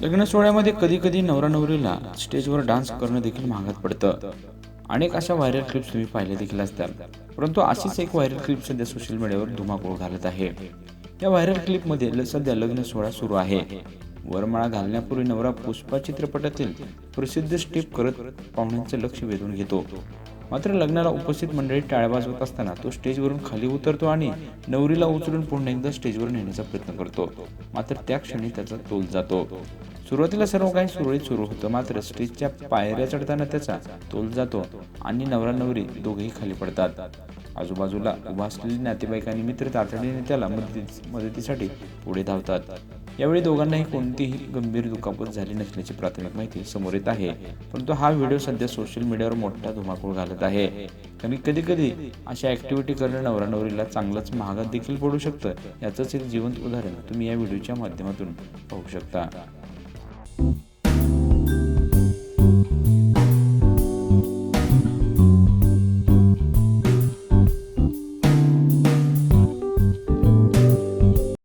लग्न सोहळ्यामध्ये कधी कधी नवरा नवरीला स्टेजवर डान्स करणं देखील महागात पडतं। अनेक अशा व्हायरल क्लिप्स तुम्ही पाहिले देखील असतात, परंतु अशीच एक व्हायरल क्लिप सध्या सोशल मीडियावर धुमाकूळ घालत आहे। या व्हायरल क्लिपमध्ये सध्या लग्न सोहळा सुरू आहे। वरमाळा घालण्यापूर्वी नवरा पुष्पा चित्रपटातील प्रसिद्ध स्टेप करत पाहुण्यांचे लक्ष वेधून घेतो। मात्र लग्नाला उपस्थित मंडळी टाळ्या वाजवत असताना तो स्टेजवरून खाली उतरतो आणि नवरीला उचलून पुन्हा एकदा स्टेजवर नेण्याचा प्रयत्न करतो। मात्र त्या क्षणी त्याचा तोल जातो। सुरुवातीला सर्व काही सुरळीत सुरू होतं, मात्र स्टेजच्या पायऱ्या चढताना त्याचा तोल जातो आणि नवरा नवरी दोघेही खाली पडतात। आजूबाजूला उभा असलेले नातेवाईक आणि मित्र तातडीने त्याला मदतीसाठी पुढे धावतात। यावेळी दोघांनाही कोणतीही गंभीर दुखापत झाली नसल्याची प्राथमिक माहिती समोर येत आहे, परंतु हा व्हिडिओ सध्या सोशल मीडियावर मोठा धुमाकूळ घालत आहे। कधी कधी अशा ऍक्टिव्हिटी करणं नवरा नवरीला चांगलंच महागात देखील पडू शकतं। याचंच एक जिवंत उदाहरण तुम्ही या व्हिडिओच्या माध्यमातून पाहू शकता।